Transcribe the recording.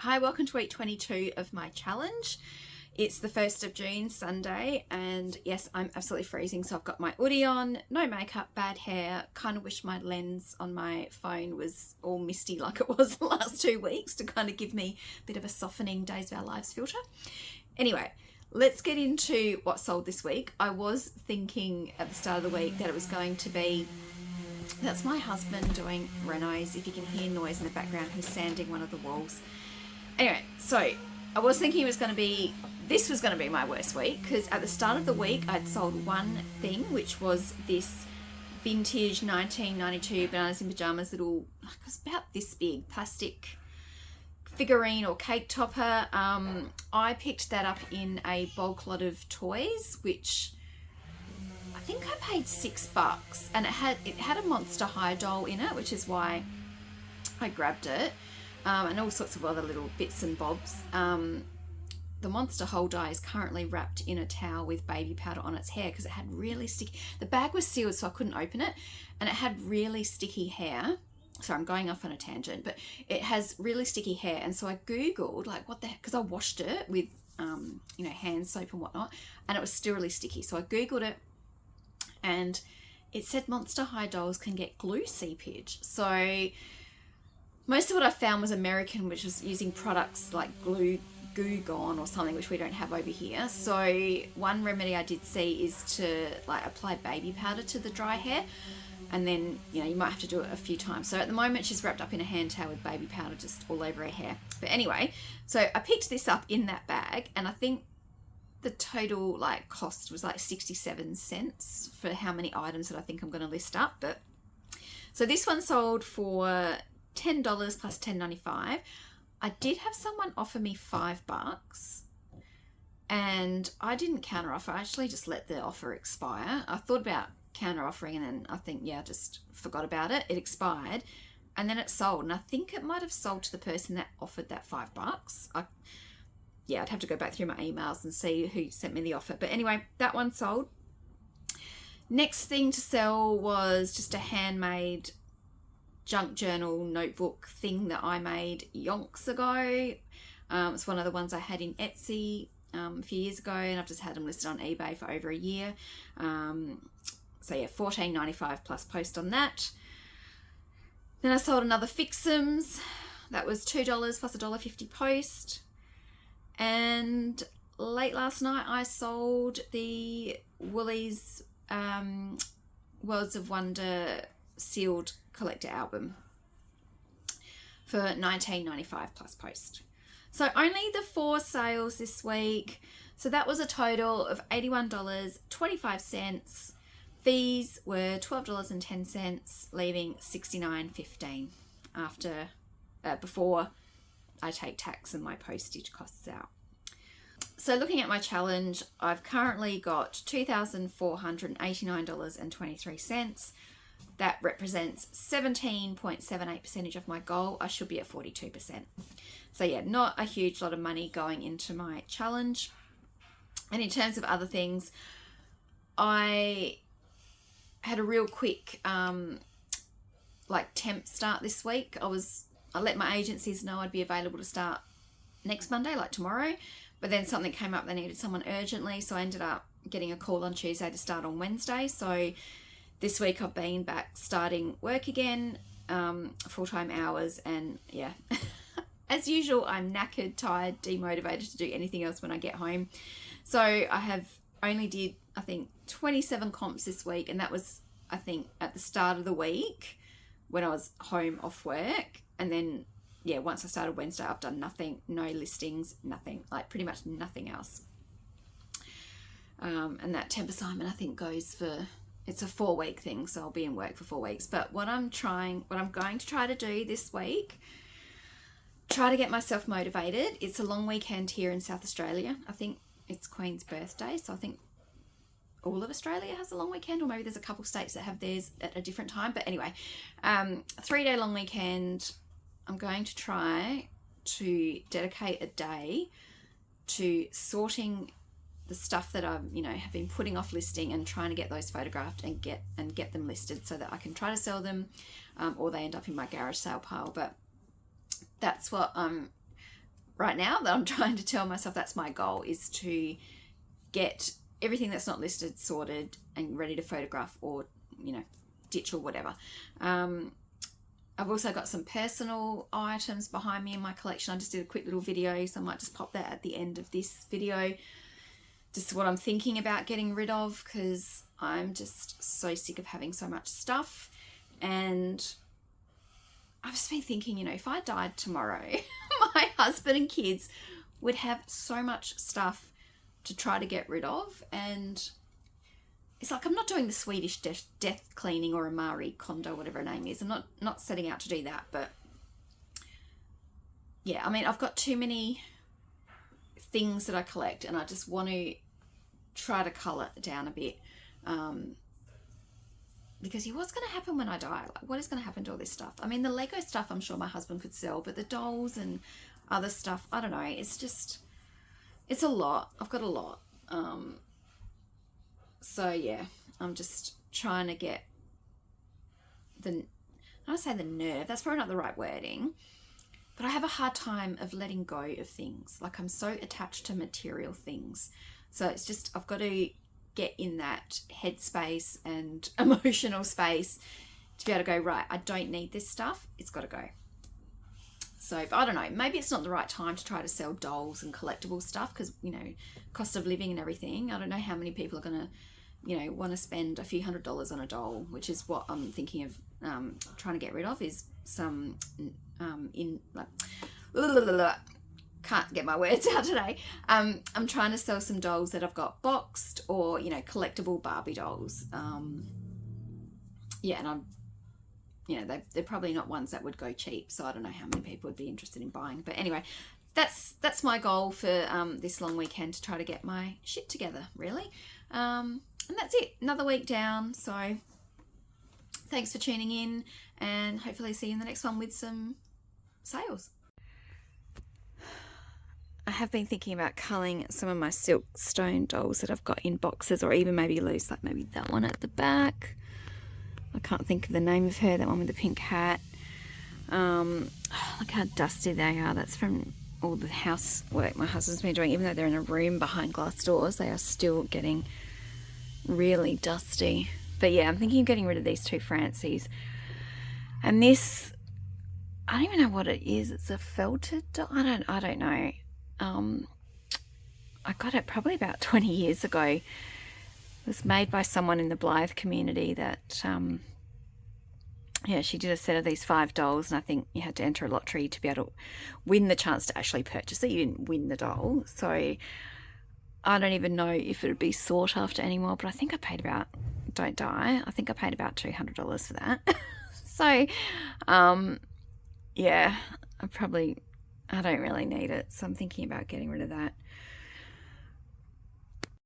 Hi, welcome to week 22 of my challenge. It's the 1st of June, Sunday, and yes, I'm absolutely freezing, so I've got my hoodie on, no makeup, bad hair. Kind of wish my lens on my phone was all misty like it was the last 2 weeks to kind of give me a bit of a softening Days of Our Lives filter. Anyway, let's get into what sold this week. I was thinking at the start of the week that it was going to be, that's my husband doing renos. If you can hear noise in the background, he's sanding one of the walls. Anyway, so I was thinking this was going to be my worst week, because at the start of the week I'd sold one thing, which was this vintage 1992 Bananas in Pajamas little, like, it was about this big plastic figurine or cake topper. I picked that up in a bulk lot of toys, which I think I paid $6, and it had a Monster High doll in it, which is why I grabbed it. And all sorts of other little bits and bobs. The Monster Hole die is currently wrapped in a towel with baby powder on its hair because it had really sticky. The bag was sealed, so I couldn't open it, and it had really sticky hair. Sorry, I'm going off on a tangent, but it has really sticky hair, and so I googled like what the heck, because I washed it with hand soap and whatnot, and it was still really sticky. So I googled it, and it said Monster High dolls can get glue seepage. So most of what I found was American, which was using products like Goo Gone or something, which we don't have over here. So one remedy I did see is to like apply baby powder to the dry hair, and then you might have to do it a few times. So at the moment she's wrapped up in a hand towel with baby powder just all over her hair. But anyway, so I picked this up in that bag, and I think the total cost was like 67 cents for how many items that I think I'm going to list up. But so this one sold for $10 plus $10.95. I did have someone offer me $5, and I didn't counter offer. I actually just let the offer expire. I thought about counter offering, and then I think just forgot about it. It expired, and then it sold, and I think it might have sold to the person that offered that $5. I'd have to go back through my emails and see who sent me the offer. But anyway, that one sold. Next thing to sell was just a handmade junk journal notebook thing that I made yonks ago. It's one of the ones I had in Etsy a few years ago, and I've just had them listed on eBay for over a year. So yeah, $14.95 plus post on that. Then I sold another Fixums. That was $2 plus $1.50 post. And late last night I sold the Woolies Worlds of Wonder sealed collector album for $19.95 plus post. So only the 4 sales this week. So that was a total of $81.25. Fees were $12.10, leaving $69.15 before I take tax and my postage costs out. So looking at my challenge, I've currently got $2,489.23. That represents 17.78% of my goal. I should be at 42%. So yeah, not a huge lot of money going into my challenge. And in terms of other things, I had a real quick temp start this week. I let my agencies know I'd be available to start next Monday, like tomorrow. But then something came up, they needed someone urgently, so I ended up getting a call on Tuesday to start on Wednesday. So this week I've been back starting work again, full-time hours, and yeah, as usual, I'm knackered, tired, demotivated to do anything else when I get home. So I have only did, I think, 27 comps this week, and that was, I think, at the start of the week when I was home off work. And then, yeah, once I started Wednesday, I've done nothing, no listings, nothing, pretty much nothing else. And that temp assignment, I think, goes for... It's a 4-week thing, so I'll be in work for 4 weeks. But what I'm going to try to do this week, try to get myself motivated. It's a long weekend here in South Australia. I think it's Queen's birthday, so I think all of Australia has a long weekend, or maybe there's a couple states that have theirs at a different time. But anyway, 3-day long weekend. I'm going to try to dedicate a day to sorting the stuff that I have been putting off listing and trying to get those photographed and get them listed so that I can try to sell them, or they end up in my garage sale pile. But that's what I'm right now that I'm trying to tell myself that's my goal, is to get everything that's not listed sorted and ready to photograph or, you know, ditch or whatever. I've also got some personal items behind me in my collection. I just did a quick little video, so I might just pop that at the end of this video. Just what I'm thinking about getting rid of, because I'm just so sick of having so much stuff. And I've just been thinking, you know, if I died tomorrow, my husband and kids would have so much stuff to try to get rid of. And it's like, I'm not doing the Swedish death cleaning or a Marie Kondo, whatever her name is. I'm not setting out to do that. But yeah, I mean, I've got too many things that I collect, and I just want to try to cull it down a bit. Because what's going to happen when I die? Like, what is going to happen to all this stuff? I mean, the Lego stuff, I'm sure my husband could sell, but the dolls and other stuff, I don't know. It's just, it's a lot. I've got a lot. So yeah, I'm just trying to get I don't say the nerve, that's probably not the right wording, but I have a hard time of letting go of things. Like, I'm so attached to material things. So it's just, I've got to get in that headspace and emotional space to be able to go, right, I don't need this stuff. It's got to go. So I don't know, maybe it's not the right time to try to sell dolls and collectible stuff, because, you know, cost of living and everything. I don't know how many people are going to, you know, want to spend a few $100s on a doll, which is what I'm thinking of trying to get rid of, is some can't get my words out today. I'm trying to sell some dolls that I've got boxed, or, you know, collectible Barbie dolls. Yeah, and I'm, you know, they're probably not ones that would go cheap, so I don't know how many people would be interested in buying. But anyway, that's my goal for this long weekend, to try to get my shit together, really. And that's it, another week down. So thanks for tuning in, and hopefully see you in the next one with some sales. I have been thinking about culling some of my silk stone dolls that I've got in boxes, or even maybe loose, like maybe that one at the back. I can't think of the name of her, that one with the pink hat. Look how dusty they are. That's from all the housework my husband's been doing. Even though they're in a room behind glass doors, they are still getting really dusty. But yeah, I'm thinking of getting rid of these two Francies. And this, I don't even know what it is. It's a felted doll. I don't know. I got it probably about 20 years ago. It was made by someone in the Blythe community that, yeah, she did a set of these 5 dolls, and I think you had to enter a lottery to be able to win the chance to actually purchase it. You didn't win the doll. So I don't even know if it would be sought after anymore, but I think I paid about, don't die, I think I paid about $200 for that. So, yeah, I don't really need it. So I'm thinking about getting rid of that.